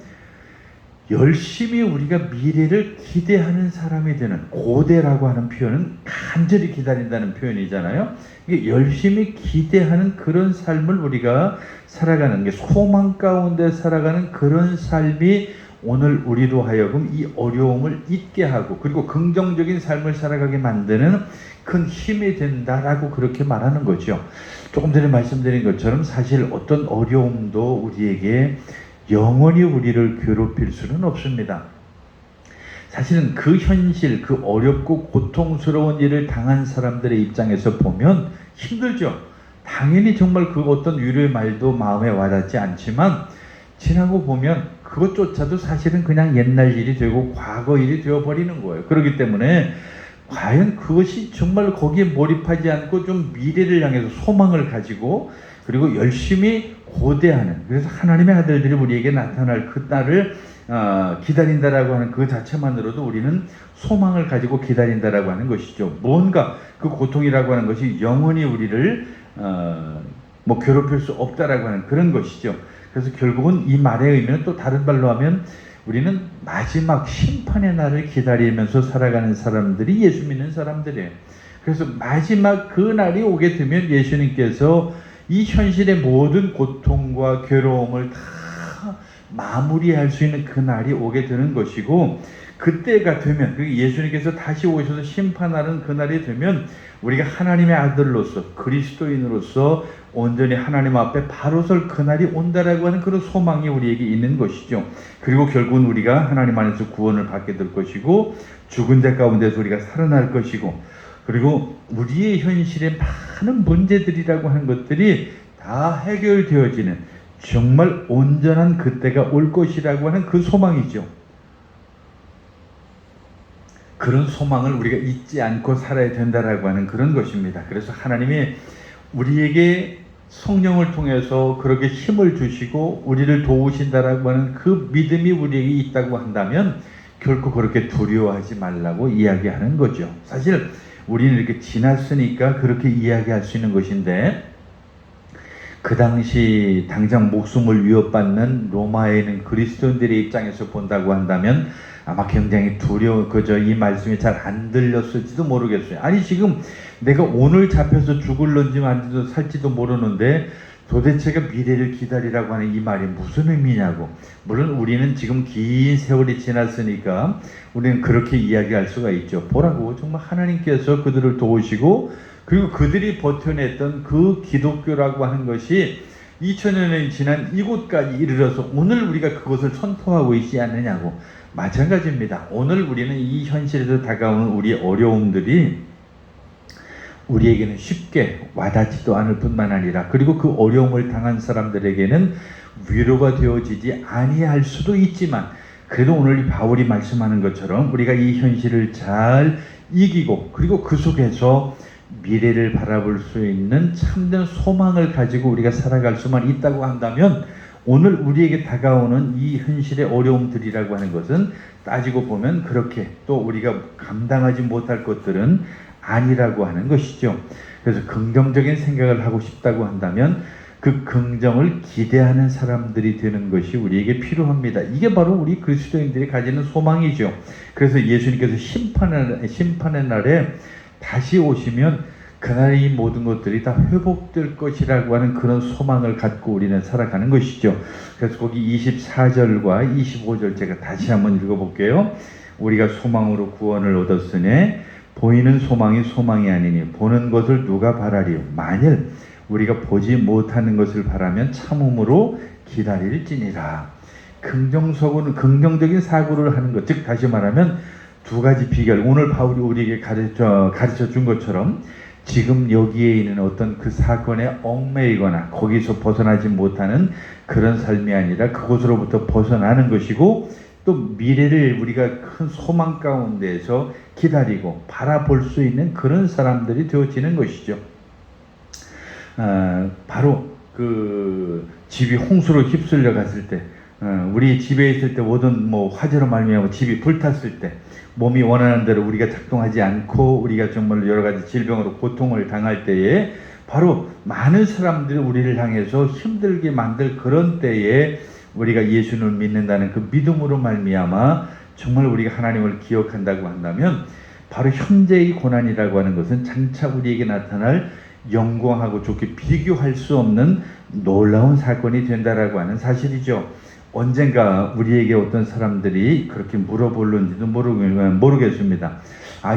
열심히 우리가 미래를 기대하는 사람이 되는, 고대라고 하는 표현은 간절히 기다린다는 표현이잖아요. 이게 열심히 기대하는 그런 삶을 우리가 살아가는 게, 소망 가운데 살아가는 그런 삶이 오늘 우리로 하여금 이 어려움을 잊게 하고 그리고 긍정적인 삶을 살아가게 만드는 큰 힘이 된다라고 그렇게 말하는 거죠. 조금 전에 말씀드린 것처럼 사실 어떤 어려움도 우리에게 영원히 우리를 괴롭힐 수는 없습니다. 사실은 그 현실, 그 어렵고 고통스러운 일을 당한 사람들의 입장에서 보면 힘들죠. 당연히 정말 그 어떤 위로의 말도 마음에 와닿지 않지만 지나고 보면 그것조차도 사실은 그냥 옛날 일이 되고 과거 일이 되어버리는 거예요. 그렇기 때문에 과연 그것이 정말 거기에 몰입하지 않고 좀 미래를 향해서 소망을 가지고 그리고 열심히 고대하는, 그래서 하나님의 아들들이 우리에게 나타날 그 날을 기다린다라고 하는 그 자체만으로도 우리는 소망을 가지고 기다린다라고 하는 것이죠. 뭔가 그 고통이라고 하는 것이 영원히 우리를 괴롭힐 수 없다라고 하는 그런 것이죠. 그래서 결국은 이 말의 의미는 또 다른 말로 하면 우리는 마지막 심판의 날을 기다리면서 살아가는 사람들이 예수 믿는 사람들이에요. 그래서 마지막 그 날이 오게 되면 예수님께서 이 현실의 모든 고통과 괴로움을 다 마무리할 수 있는 그 날이 오게 되는 것이고, 그때가 되면, 예수님께서 다시 오셔서 심판하는 그 날이 되면 우리가 하나님의 아들로서, 그리스도인으로서 온전히 하나님 앞에 바로 설 그날이 온다라고 하는 그런 소망이 우리에게 있는 것이죠. 그리고 결국은 우리가 하나님 안에서 구원을 받게 될 것이고, 죽은 자 가운데서 우리가 살아날 것이고, 그리고 우리의 현실의 많은 문제들이라고 하는 것들이 다 해결되어지는 정말 온전한 그때가 올 것이라고 하는 그 소망이죠. 그런 소망을 우리가 잊지 않고 살아야 된다라고 하는 그런 것입니다. 그래서 하나님이 우리에게 성령을 통해서 그렇게 힘을 주시고 우리를 도우신다라고 하는 그 믿음이 우리에게 있다고 한다면 결코 그렇게 두려워하지 말라고 이야기하는 거죠. 사실 우리는 이렇게 지났으니까 그렇게 이야기할 수 있는 것인데, 그 당시 당장 목숨을 위협받는 로마에 있는 그리스도인들의 입장에서 본다고 한다면 아마 굉장히 이 말씀이 잘 안 들렸을지도 모르겠어요. 아니 지금 내가 오늘 잡혀서 죽을런지 살지도 모르는데 도대체가 미래를 기다리라고 하는 이 말이 무슨 의미냐고. 물론 우리는 지금 긴 세월이 지났으니까 우리는 그렇게 이야기할 수가 있죠. 보라고, 정말 하나님께서 그들을 도우시고 그리고 그들이 버텨냈던 그 기독교라고 하는 것이 2000년이 지난 이곳까지 이르러서 오늘 우리가 그것을 선포하고 있지 않느냐고. 마찬가지입니다. 오늘 우리는 이 현실에서 다가오는 우리의 어려움들이 우리에게는 쉽게 와닿지도 않을 뿐만 아니라, 그리고 그 어려움을 당한 사람들에게는 위로가 되어지지 아니할 수도 있지만, 그래도 오늘 바울이 말씀하는 것처럼 우리가 이 현실을 잘 이기고 그리고 그 속에서 미래를 바라볼 수 있는 참된 소망을 가지고 우리가 살아갈 수만 있다고 한다면, 오늘 우리에게 다가오는 이 현실의 어려움들이라고 하는 것은 따지고 보면 그렇게 또 우리가 감당하지 못할 것들은 아니라고 하는 것이죠. 그래서 긍정적인 생각을 하고 싶다고 한다면 그 긍정을 기대하는 사람들이 되는 것이 우리에게 필요합니다. 이게 바로 우리 그리스도인들이 가지는 소망이죠. 그래서 예수님께서 심판의 날에 다시 오시면 그날의 이 모든 것들이 다 회복될 것이라고 하는 그런 소망을 갖고 우리는 살아가는 것이죠. 그래서 거기 24절과 25절 제가 다시 한번 읽어볼게요. 우리가 소망으로 구원을 얻었으니 보이는 소망이 소망이 아니니 보는 것을 누가 바라리요. 만일 우리가 보지 못하는 것을 바라면 참음으로 기다릴지니라. 긍정적인 사고를 하는 것, 즉 다시 말하면 두 가지 비결, 오늘 바울이 우리에게 가르쳐 준 것처럼 지금 여기에 있는 어떤 그 사건에 얽매이거나 거기서 벗어나지 못하는 그런 삶이 아니라 그곳으로부터 벗어나는 것이고, 또 미래를 우리가 큰 소망 가운데에서 기다리고 바라볼 수 있는 그런 사람들이 되어지는 것이죠. 바로 그 집이 홍수로 휩쓸려 갔을 때, 우리 집에 있을 때 모든 뭐 화재로 말미암아 집이 불탔을 때, 몸이 원하는 대로 우리가 작동하지 않고 우리가 정말 여러 가지 질병으로 고통을 당할 때에 바로 많은 사람들이 우리를 향해서 힘들게 만들 그런 때에 우리가 예수를 믿는다는 그 믿음으로 말미암아 정말 우리가 하나님을 기억한다고 한다면 바로 현재의 고난이라고 하는 것은 장차 우리에게 나타날 영광하고 좋게 비교할 수 없는 놀라운 사건이 된다라고 하는 사실이죠. 언젠가 우리에게 어떤 사람들이 그렇게 물어볼는지도 모르겠습니다.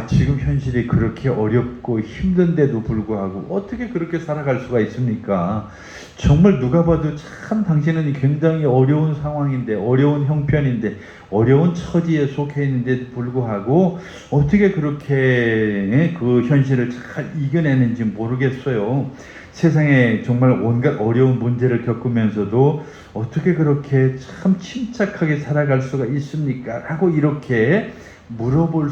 지금 현실이 그렇게 어렵고 힘든데도 불구하고 어떻게 그렇게 살아갈 수가 있습니까? 정말 누가 봐도 참 당신은 굉장히 어려운 상황인데, 어려운 형편인데, 어려운 처지에 속해 있는데 불구하고 어떻게 그렇게 그 현실을 잘 이겨내는지 모르겠어요. 세상에 정말 온갖 어려운 문제를 겪으면서도 어떻게 그렇게 참 침착하게 살아갈 수가 있습니까? 라고 이렇게 물어볼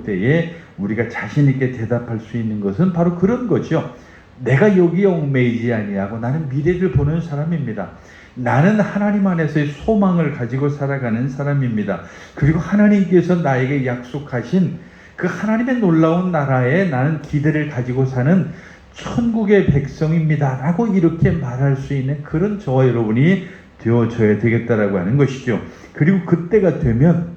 때에 우리가 자신 있게 대답할 수 있는 것은 바로 그런 거죠. 내가 여기에 얽매이지 아니하고 나는 미래를 보는 사람입니다. 나는 하나님 안에서의 소망을 가지고 살아가는 사람입니다. 그리고 하나님께서 나에게 약속하신 그 하나님의 놀라운 나라에 나는 기대를 가지고 사는 천국의 백성입니다 라고 이렇게 말할 수 있는 그런 저와 여러분이 되어져야 되겠다라고 하는 것이죠. 그리고 그때가 되면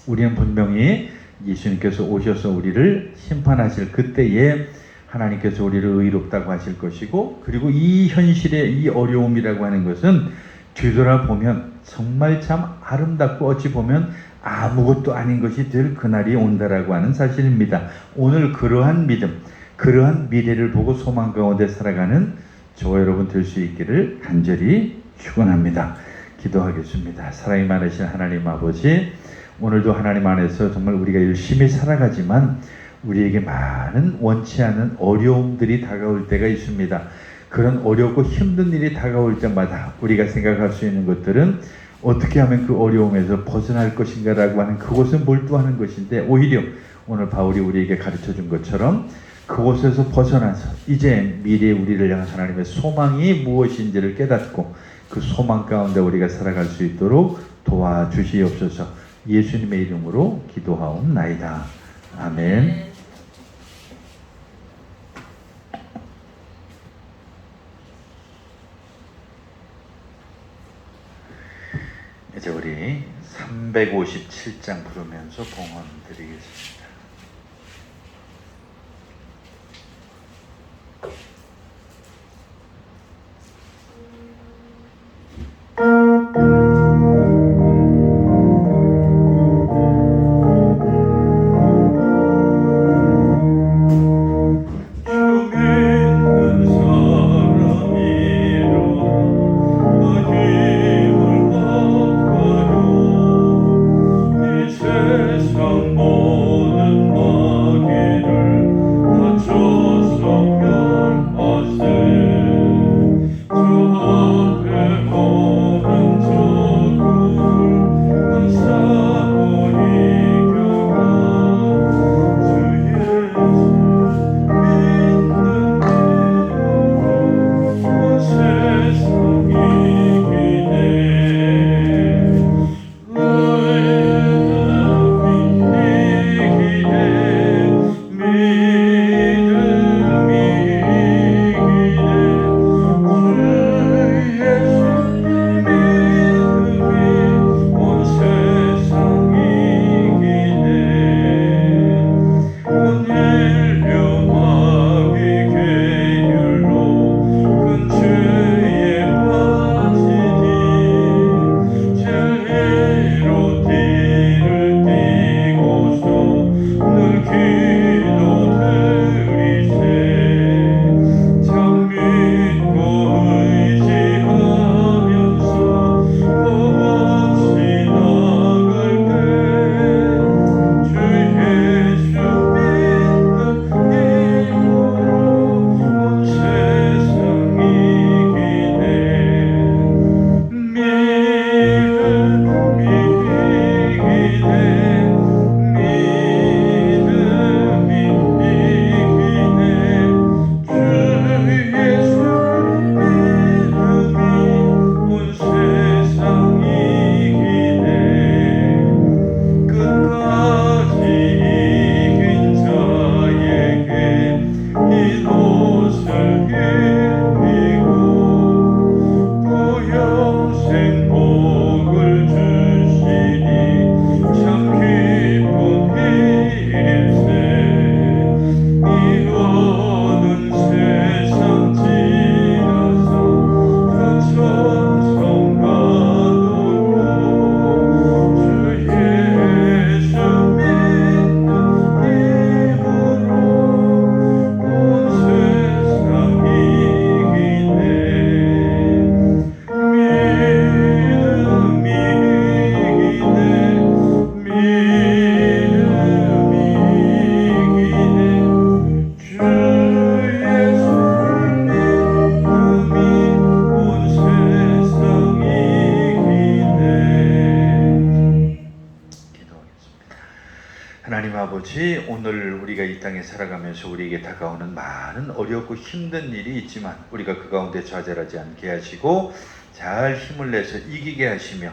우리는 분명히 예수님께서 오셔서 우리를 심판하실 그때에 하나님께서 우리를 의롭다고 하실 것이고, 그리고 이 현실의 이 어려움이라고 하는 것은 뒤돌아보면 정말 참 아름답고 어찌 보면 아무것도 아닌 것이 될 그날이 온다라고 하는 사실입니다. 오늘 그러한 믿음, 그러한 미래를 보고 소망 가운데 살아가는 저와 여러분 될 수 있기를 간절히 축원합니다. 기도하겠습니다. 사랑이 많으신 하나님 아버지, 오늘도 하나님 안에서 정말 우리가 열심히 살아가지만 우리에게 많은 원치 않은 어려움들이 다가올 때가 있습니다. 그런 어렵고 힘든 일이 다가올 때마다 우리가 생각할 수 있는 것들은 어떻게 하면 그 어려움에서 벗어날 것인가 라고 하는 그곳에 몰두하는 것인데, 오히려 오늘 바울이 우리에게 가르쳐 준 것처럼 그곳에서 벗어나서 이제 미래에 우리를 향한 하나님의 소망이 무엇인지를 깨닫고 그 소망 가운데 우리가 살아갈 수 있도록 도와주시옵소서. 예수님의 이름으로 기도하옵나이다. 아멘. 이제 우리 357장 부르면서 봉헌 드리겠습니다. 하나님 아버지, 오늘 우리가 이 땅에 살아가면서 우리에게 다가오는 많은 어렵고 힘든 일이 있지만 우리가 그 가운데 좌절하지 않게 하시고 잘 힘을 내서 이기게 하시며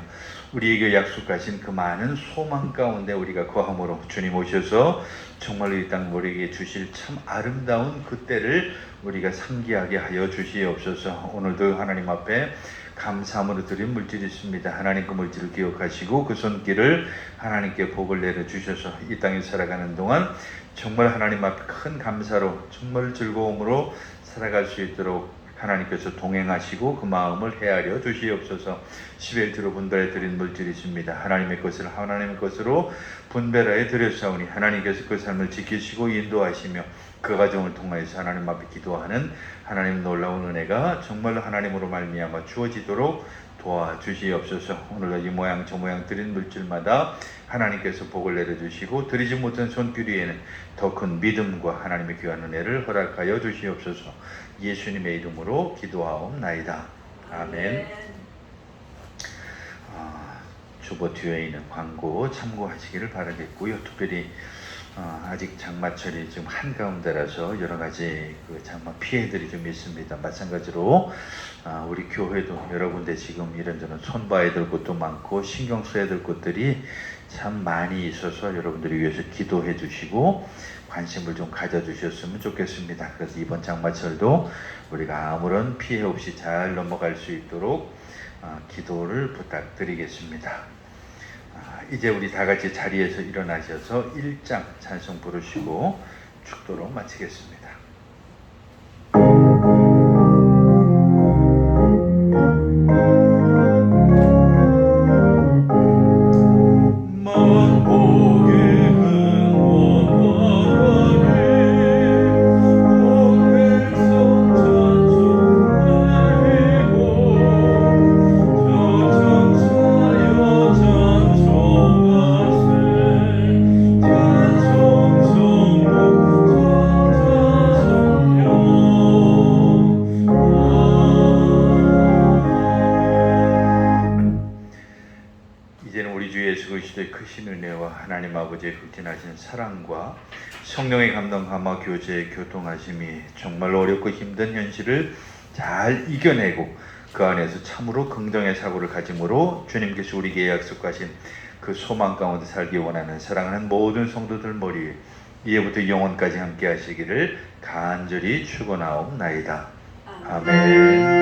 우리에게 약속하신 그 많은 소망 가운데 우리가 거함으로 주님 오셔서 정말로 이 땅 우리에게 주실 참 아름다운 그때를 우리가 상기하게 하여 주시옵소서. 오늘도 하나님 앞에 감사함으로 드린 물질이 있습니다. 하나님 그 물질을 기억하시고 그 손길을 하나님께 복을 내려주셔서 이 땅에 살아가는 동안 정말 하나님 앞에 큰 감사로 정말 즐거움으로 살아갈 수 있도록 하나님께서 동행하시고 그 마음을 헤아려 주시옵소서. 11주로 분별해 드린 물질이 있습니다. 하나님의 것을 하나님의 것으로 분별하여 드렸사오니 하나님께서 그 삶을 지키시고 인도하시며 그 과정을 통하여서 하나님 앞에 기도하는 하나님 놀라운 은혜가 정말로 하나님으로 말미암아 주어지도록 도와주시옵소서. 오늘도 이 모양 저 모양 드린 물질마다 하나님께서 복을 내려주시고 드리지 못한 손길 위에는 더 큰 믿음과 하나님의 귀한 은혜를 허락하여 주시옵소서. 예수님의 이름으로 기도하옵나이다. 아멘. 주보 뒤에 있는 광고 참고하시기를 바라겠고요. 특별히 아직 장마철이 지금 한가운데라서 여러 가지 그 장마 피해들이 좀 있습니다. 마찬가지로 우리 교회도 여러 군데 지금 이런저런 손봐야 될 것도 많고 신경 써야 될 것들이 참 많이 있어서 여러분들이 위해서 기도해 주시고 관심을 좀 가져주셨으면 좋겠습니다. 그래서 이번 장마철도 우리가 아무런 피해 없이 잘 넘어갈 수 있도록 기도를 부탁드리겠습니다. 이제 우리 다 같이 자리에서 일어나셔서 1장 찬송 부르시고 축도로 마치겠습니다. 크신 은혜와 하나님 아버지의 극진하신 사랑과 성령의 감동함과 교제의 교통하심이 정말 어렵고 힘든 현실을 잘 이겨내고 그 안에서 참으로 긍정의 사고를 가짐으로 주님께서 우리에게 약속하신 그 소망 가운데 살기 원하는 사랑하는 모든 성도들 머리에 이제부터 영원까지 함께 하시기를 간절히 축원하옵나이다. 아멘.